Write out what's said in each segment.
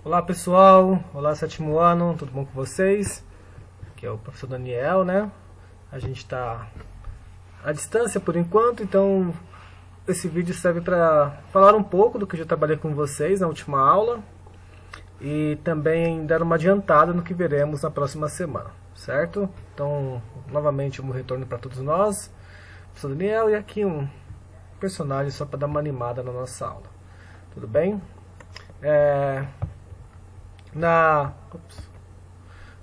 Olá pessoal, olá sétimo ano, tudo bom com vocês? Aqui é o professor Daniel, né? A gente está à distância por enquanto, então esse vídeo serve para falar um pouco do que eu já trabalhei com vocês na última aula e também dar uma adiantada no que veremos na próxima semana, certo? Então, novamente um retorno para todos nós, professor Daniel, e aqui um personagem só para dar uma animada na nossa aula, tudo bem? Na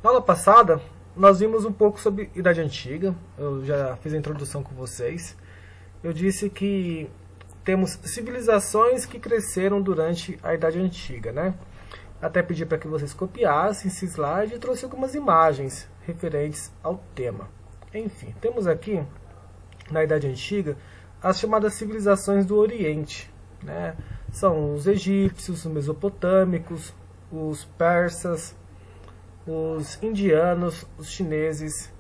aula passada, nós vimos um pouco sobre Idade Antiga. Eu já fiz a introdução com vocês. Eu disse que temos civilizações que cresceram durante a Idade Antiga, né? Até pedi para que vocês copiassem esse slide e trouxe algumas imagens referentes ao tema. Enfim, temos aqui, na Idade Antiga, as chamadas civilizações do Oriente, né? São os egípcios, os mesopotâmicos, os persas, os indianos, os chineses,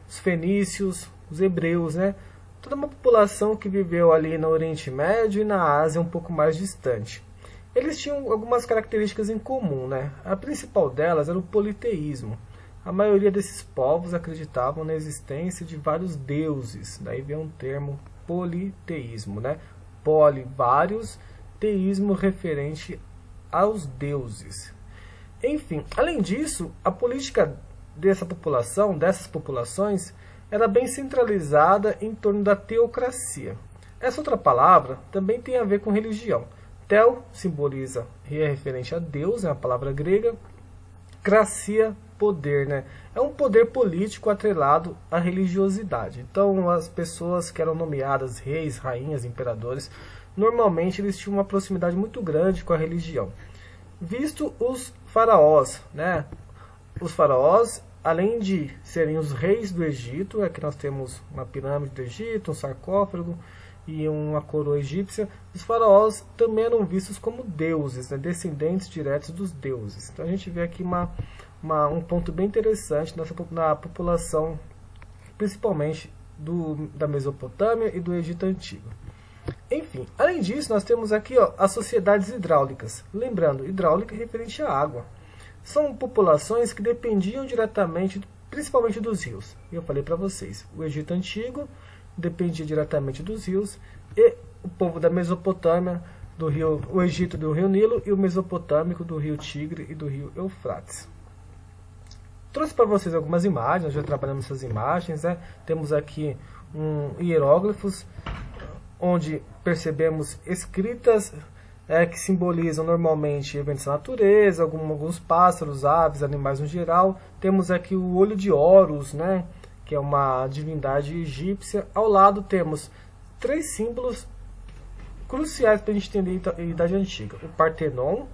os fenícios, os hebreus, né? Toda uma população que viveu ali no Oriente Médio e na Ásia um pouco mais distante. Eles tinham algumas características em comum, né? A principal delas era o politeísmo. A maioria desses povos acreditavam na existência de vários deuses. Daí vem um termo politeísmo, né? Poli, vários, teísmo referente aos deuses. Enfim, além disso, a política dessas populações, era bem centralizada em torno da teocracia. Essa outra palavra também tem a ver com religião. Theo simboliza e é referente a Deus, é uma palavra grega. Cracia, poder, né? É um poder político atrelado à religiosidade. Então, as pessoas que eram nomeadas reis, rainhas, imperadores, normalmente eles tinham uma proximidade muito grande com a religião. Visto os faraós, né? Os faraós, além de serem os reis do Egito, aqui nós temos uma pirâmide do Egito, um sarcófago e uma coroa egípcia, os faraós também eram vistos como deuses, né? Descendentes diretos dos deuses. Então a gente vê aqui um ponto bem interessante na população, principalmente da Mesopotâmia e do Egito Antigo. Enfim, além disso, nós temos aqui as sociedades hidráulicas. Lembrando, hidráulica é referente à água. São populações que dependiam diretamente, principalmente dos rios. Eu falei para vocês, o Egito Antigo dependia diretamente dos rios e o povo da Mesopotâmia, o Egito do rio Nilo e o mesopotâmico do rio Tigre e do rio Eufrates. Trouxe para vocês algumas imagens, nós já trabalhamos essas imagens, né? Temos aqui hieróglifos, onde percebemos escritas que simbolizam normalmente eventos da natureza, alguns pássaros, aves, animais no geral. Temos aqui o olho de Horus, né, que é uma divindade egípcia. Ao lado temos três símbolos cruciais para a gente entender a Idade Antiga: o Partenon,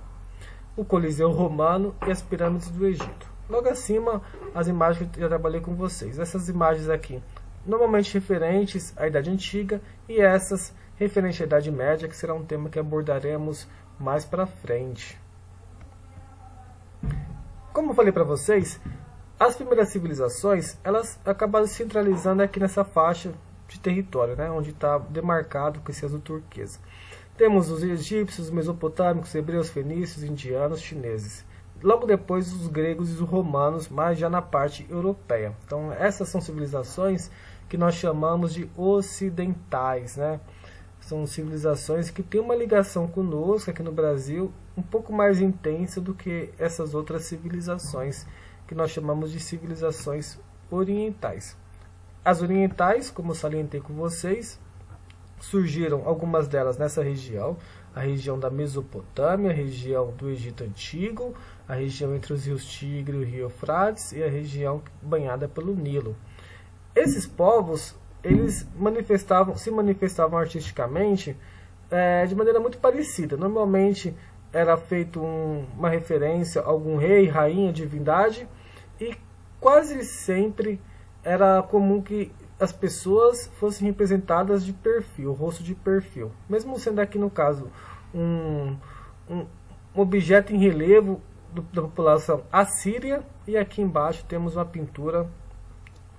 o Coliseu Romano e as pirâmides do Egito. Logo acima, as imagens que eu já trabalhei com vocês. Essas imagens aqui, normalmente referentes à Idade Antiga, e essas referentes à Idade Média, que será um tema que abordaremos mais para frente. Como eu falei para vocês, as primeiras civilizações, elas acabaram se centralizando aqui nessa faixa de território, né, onde está demarcado com esse azul turquesa. Temos os egípcios, os mesopotâmicos, hebreus, fenícios, indianos, chineses. Logo depois os gregos e os romanos, mas já na parte europeia. Então essas são civilizações que nós chamamos de ocidentais, né? São civilizações que têm uma ligação conosco aqui no Brasil um pouco mais intensa do que essas outras civilizações que nós chamamos de civilizações orientais. As orientais, como eu salientei com vocês, surgiram algumas delas nessa região, a região da Mesopotâmia, a região do Egito Antigo, a região entre os rios Tigre e o rio Eufrates e a região banhada pelo Nilo. Esses povos, eles se manifestavam artisticamente de maneira muito parecida. Normalmente era feito uma referência a algum rei, rainha, divindade, e quase sempre era comum que as pessoas fossem representadas de perfil, rosto de perfil. Mesmo sendo aqui no caso um objeto em relevo da população assíria, e aqui embaixo temos uma pintura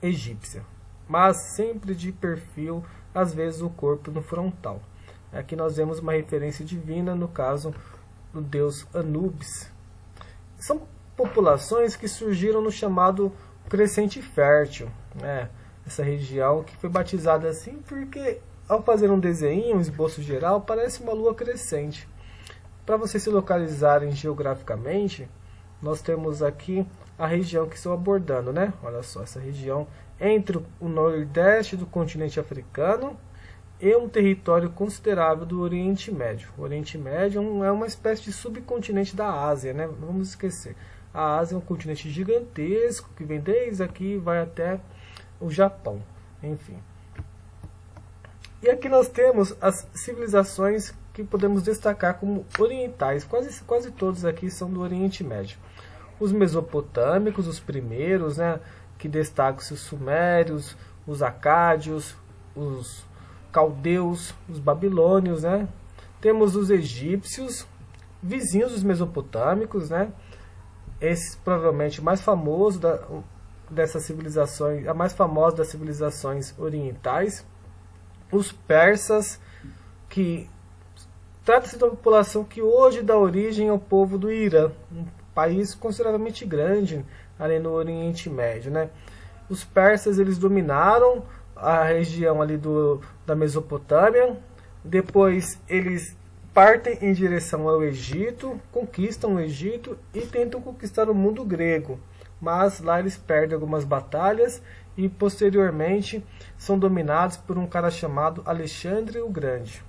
egípcia, mas sempre de perfil, às vezes o corpo no frontal. Aqui nós vemos uma referência divina, no caso do deus Anubis. são populações que surgiram no chamado Crescente Fértil, né? Essa região que foi batizada assim porque, ao fazer um desenho, um esboço geral, parece uma lua crescente. Para vocês se localizarem geograficamente, nós temos aqui a região que estou abordando, né? Olha só, essa região entre o nordeste do continente africano e um território considerável do Oriente Médio. O Oriente Médio é uma espécie de subcontinente da Ásia, né? Não vamos esquecer. A Ásia é um continente gigantesco que vem desde aqui e vai até o Japão, enfim. E aqui nós temos as civilizações que podemos destacar como orientais. Quase todos aqui são do Oriente Médio. Os mesopotâmicos, os primeiros, né, que destacam-se os sumérios, os acádios, os caldeus, os babilônios, né? Temos os egípcios, vizinhos dos mesopotâmicos, né? Esse provavelmente o mais famoso dessas civilizações, a mais famosa das civilizações orientais. Os persas, que trata-se de uma população que hoje dá origem ao povo do Irã, um país consideravelmente grande ali no Oriente Médio, né? Os persas, eles dominaram a região ali da Mesopotâmia, depois eles partem em direção ao Egito, conquistam o Egito e tentam conquistar o mundo grego, mas lá eles perdem algumas batalhas e posteriormente são dominados por um cara chamado Alexandre o Grande.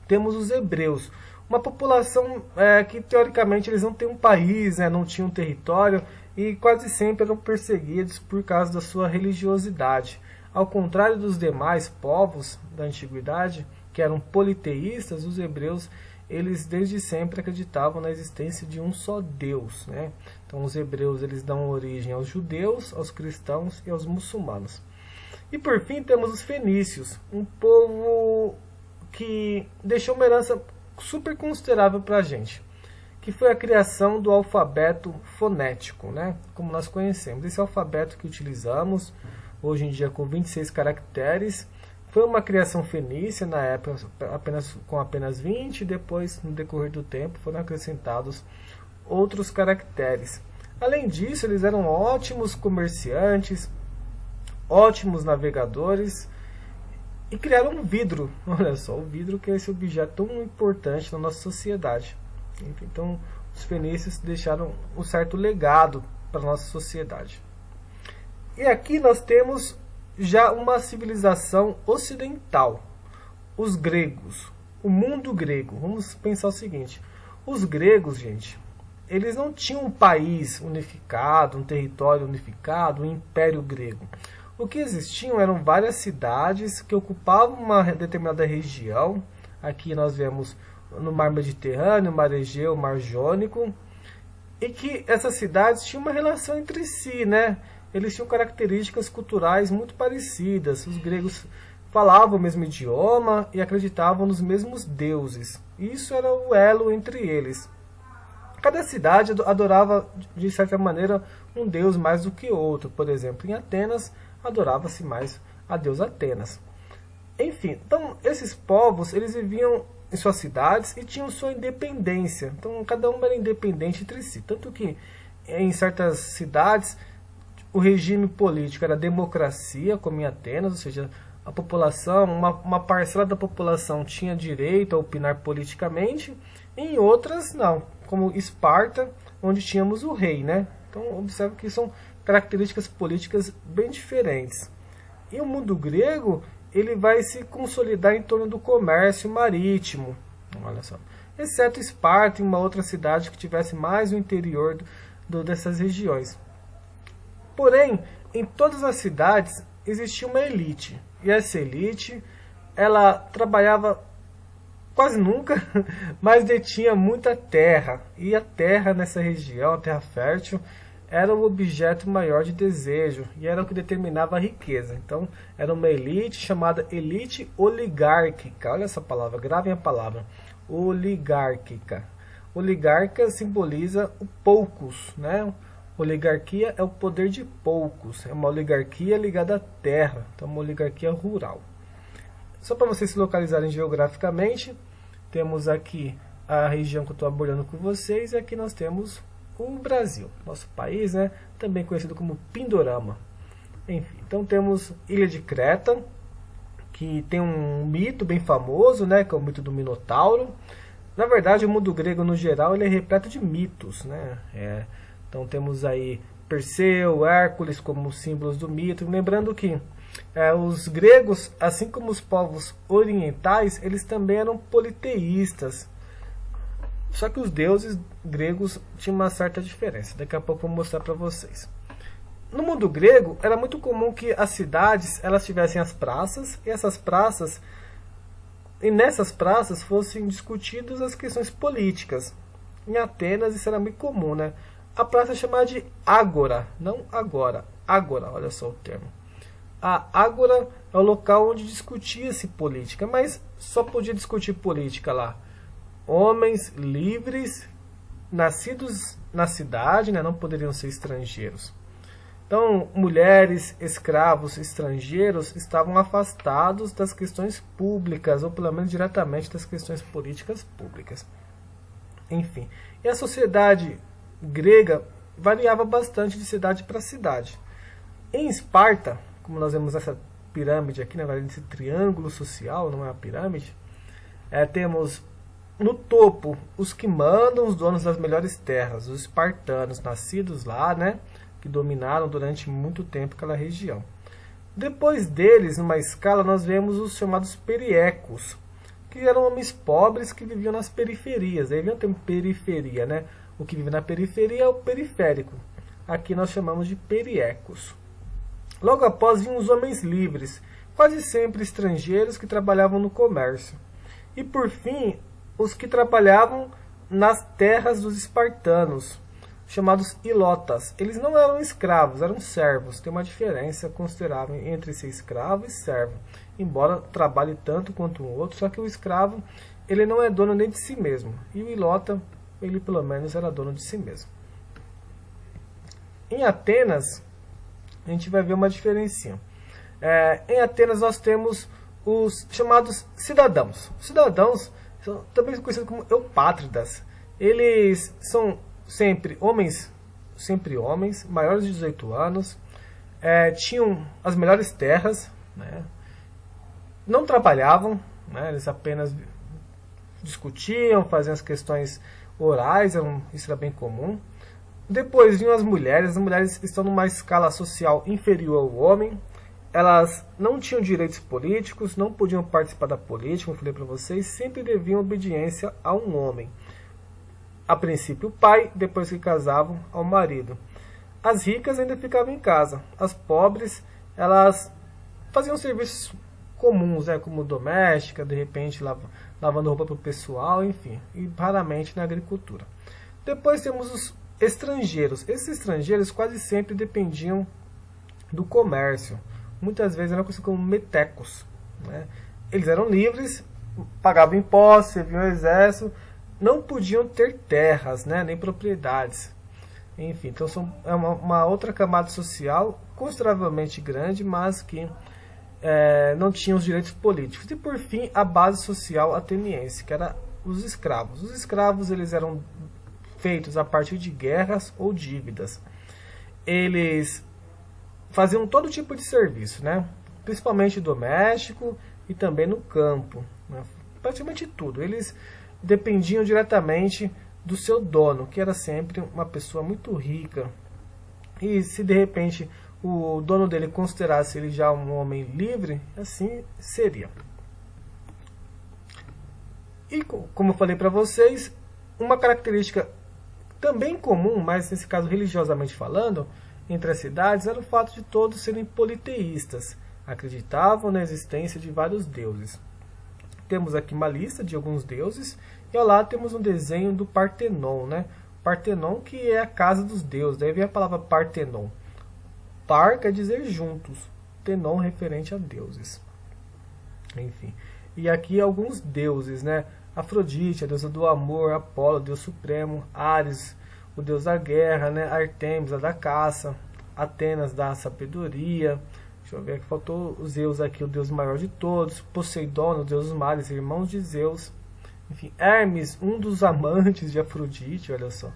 Temos os hebreus, uma população que teoricamente eles não têm um país, né, não tinham um território e quase sempre eram perseguidos por causa da sua religiosidade. Ao contrário dos demais povos da antiguidade, que eram politeístas, os hebreus, eles desde sempre acreditavam na existência de um só Deus, né? Então os hebreus, eles dão origem aos judeus, aos cristãos e aos muçulmanos. E por fim temos os fenícios, um povo que deixou uma herança super considerável para a gente, que foi a criação do alfabeto fonético, né? Como nós conhecemos. Esse alfabeto que utilizamos hoje em dia com 26 caracteres, foi uma criação fenícia na época com apenas 20, e depois, no decorrer do tempo, foram acrescentados outros caracteres. Além disso, eles eram ótimos comerciantes, ótimos navegadores e criaram um vidro. Olha só, o vidro, que é esse objeto tão importante na nossa sociedade. Então, os fenícios deixaram um certo legado para a nossa sociedade. E aqui nós temos já uma civilização ocidental, os gregos, o mundo grego. Vamos pensar o seguinte: os gregos, gente, eles não tinham um país unificado, um território unificado, um império grego. O que existiam eram várias cidades que ocupavam uma determinada região. Aqui nós vemos no Mar Mediterrâneo, Mar Egeu, Mar Jônico, e que essas cidades tinham uma relação entre si, né? Eles tinham características culturais muito parecidas. Os gregos falavam o mesmo idioma e acreditavam nos mesmos deuses. Isso era o elo entre eles. Cada cidade adorava, de certa maneira, um deus mais do que outro. Por exemplo, em Atenas, adorava-se mais a deusa Atenas. Enfim, então, esses povos, eles viviam em suas cidades e tinham sua independência. Então, cada um era independente entre si. Tanto que, em certas cidades, o regime político era democracia, como em Atenas, ou seja, a população, uma parcela da população tinha direito a opinar politicamente, e em outras não, como Esparta, onde tínhamos o rei, né? Então, observe que são características políticas bem diferentes. E o mundo grego, ele vai se consolidar em torno do comércio marítimo, olha só, exceto Esparta e uma outra cidade que tivesse mais no interior dessas regiões. Porém, em todas as cidades existia uma elite, e essa elite, ela trabalhava quase nunca, mas detinha muita terra, e a terra nessa região, a terra fértil, era o objeto maior de desejo, e era o que determinava a riqueza. Então, era uma elite chamada elite oligárquica. Olha essa palavra, gravem a palavra, oligárquica. Oligarca simboliza o poucos, né? Oligarquia é o poder de poucos, é uma oligarquia ligada à terra, então uma oligarquia rural. Só para vocês se localizarem geograficamente, temos aqui a região que eu estou abordando com vocês, e aqui nós temos o Brasil, nosso país, né? Também conhecido como Pindorama. Enfim, então temos Ilha de Creta, que tem um mito bem famoso, né? Que é o mito do Minotauro. Na verdade, o mundo grego, no geral, ele é repleto de mitos, né? Então temos aí Perseu, Hércules como símbolos do mito. Lembrando que os gregos, assim como os povos orientais, eles também eram politeístas. Só que os deuses gregos tinham uma certa diferença. Daqui a pouco eu vou mostrar para vocês. No mundo grego, era muito comum que as cidades elas tivessem as praças, e nessas praças fossem discutidas as questões políticas. Em Atenas isso era muito comum, né? A praça é chamada de ágora, não agora. Ágora, olha só o termo. A ágora é o local onde discutia-se política, mas só podia discutir política lá homens livres, nascidos na cidade, né, não poderiam ser estrangeiros. Então, mulheres, escravos, estrangeiros estavam afastados das questões públicas, ou pelo menos diretamente das questões políticas públicas. Enfim, e a sociedade grega variava bastante de cidade para cidade. Em Esparta, como nós vemos essa pirâmide aqui, na verdade, esse triângulo social, não é uma pirâmide, temos no topo os que mandam, os donos das melhores terras, os espartanos, nascidos lá, né, que dominaram durante muito tempo aquela região. Depois deles, numa escala, nós vemos os chamados periecos, que eram homens pobres que viviam nas periferias. Aí vem o termo periferia, né? O que vive na periferia é o periférico. Aqui nós chamamos de periecos. Logo após vinham os homens livres, quase sempre estrangeiros que trabalhavam no comércio. E por fim, os que trabalhavam nas terras dos espartanos, chamados ilotas. Eles não eram escravos, eram servos. Tem uma diferença considerável entre ser escravo e servo, embora trabalhe tanto quanto o outro, só que o escravo ele não é dono nem de si mesmo, e o ilota, ele pelo menos era dono de si mesmo. Em Atenas, a gente vai ver uma diferencinha. Em Atenas nós temos os chamados cidadãos. Os cidadãos são também conhecidos como eupátridas. Eles são sempre homens, maiores de 18 anos, tinham as melhores terras, né? Não trabalhavam, né? Eles apenas discutiam, faziam as questões orais, isso era bem comum. Depois vinham as mulheres estão numa escala social inferior ao homem, elas não tinham direitos políticos, não podiam participar da política, como eu falei para vocês, sempre deviam obediência a um homem. A princípio o pai, depois que casavam, ao marido. As ricas ainda ficavam em casa. As pobres, elas faziam serviços comuns, né, como doméstica, de repente lavando roupa para o pessoal, enfim, e raramente na agricultura. Depois temos os estrangeiros. Esses estrangeiros quase sempre dependiam do comércio. Muitas vezes eram conhecidos como metecos, né? Eles eram livres, pagavam impostos, serviam ao exército, não podiam ter terras, né, nem propriedades. Enfim, então é uma outra camada social consideravelmente grande, mas que não tinha os direitos políticos. E por fim, a base social ateniense, que era os escravos. Os escravos eles eram feitos a partir de guerras ou dívidas. Eles faziam todo tipo de serviço, né? Principalmente doméstico e também no campo, né? Praticamente tudo. Eles dependiam diretamente do seu dono, que era sempre uma pessoa muito rica. E se de repente o dono dele considerasse ele já um homem livre, assim seria. E como eu falei para vocês, uma característica também comum, mas nesse caso religiosamente falando, entre as cidades, era o fato de todos serem politeístas, acreditavam na existência de vários deuses. Temos aqui uma lista de alguns deuses, e ao lado temos um desenho do Partenon, né? Partenon, que é a casa dos deuses, daí vem a palavra Partenon. Par quer dizer juntos, Tenon referente a deuses. Enfim, e aqui alguns deuses, né? Afrodite, a deusa do amor, Apolo, Deus supremo, Ares, o deus da guerra, né? Artemis, a da caça, Atenas, da sabedoria. Deixa eu ver, aqui faltou os Zeus aqui, o deus maior de todos, Poseidon, o deus dos mares, irmãos de Zeus. Enfim, Hermes, um dos amantes de Afrodite, olha só.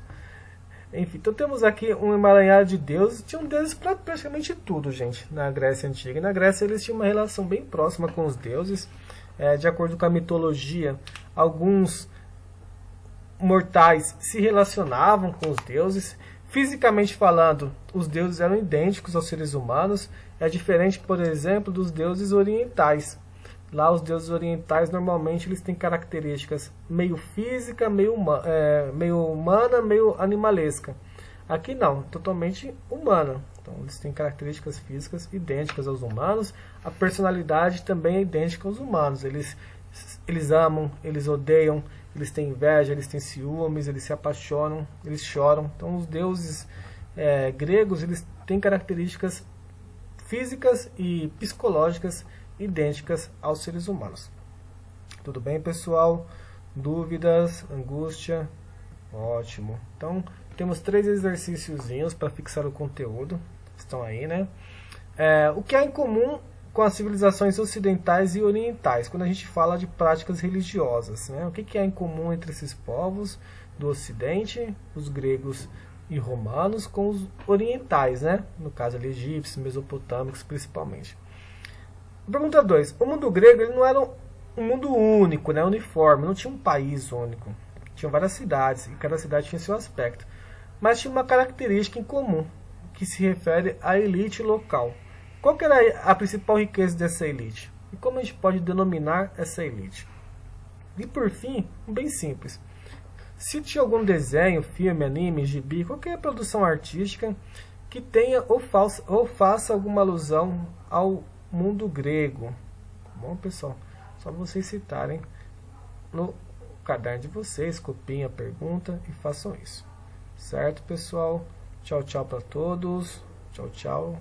Enfim, então temos aqui um emaranhado de deuses. Tinham deuses para praticamente tudo, gente, na Grécia Antiga. Na Grécia eles tinham uma relação bem próxima com os deuses. De acordo com a mitologia, alguns mortais se relacionavam com os deuses. Fisicamente falando, os deuses eram idênticos aos seres humanos. É diferente, por exemplo, dos deuses orientais. Lá os deuses orientais normalmente eles têm características meio física, meio humana, meio animalesca. Aqui não, totalmente humana. Então eles têm características físicas idênticas aos humanos. A personalidade também é idêntica aos humanos. Eles amam, eles odeiam, eles têm inveja, eles têm ciúmes, eles se apaixonam, eles choram. Então os deuses gregos eles têm características físicas e psicológicas idênticas aos seres humanos. Tudo bem, pessoal? Dúvidas? Angústia? Ótimo. Então, temos 3 exercíciozinhos para fixar o conteúdo. Estão aí, né? O que há em comum com as civilizações ocidentais e orientais, quando a gente fala de práticas religiosas, né? O que há em comum entre esses povos do Ocidente, os gregos e romanos, com os orientais, né? No caso, ali, egípcios, mesopotâmicos, principalmente. Pergunta 2. O mundo grego ele não era um mundo único, né, uniforme, não tinha um país único. Tinha várias cidades, e cada cidade tinha seu aspecto. Mas tinha uma característica em comum, que se refere à elite local. Qual que era a principal riqueza dessa elite? E como a gente pode denominar essa elite? E por fim, bem simples. Se tinha algum desenho, filme, anime, gibi, qualquer produção artística que tenha ou faça alguma alusão ao mundo grego. Bom, pessoal, só vocês citarem no caderno de vocês, copiem a pergunta e façam isso. Certo, pessoal? Tchau, tchau para todos. Tchau, tchau.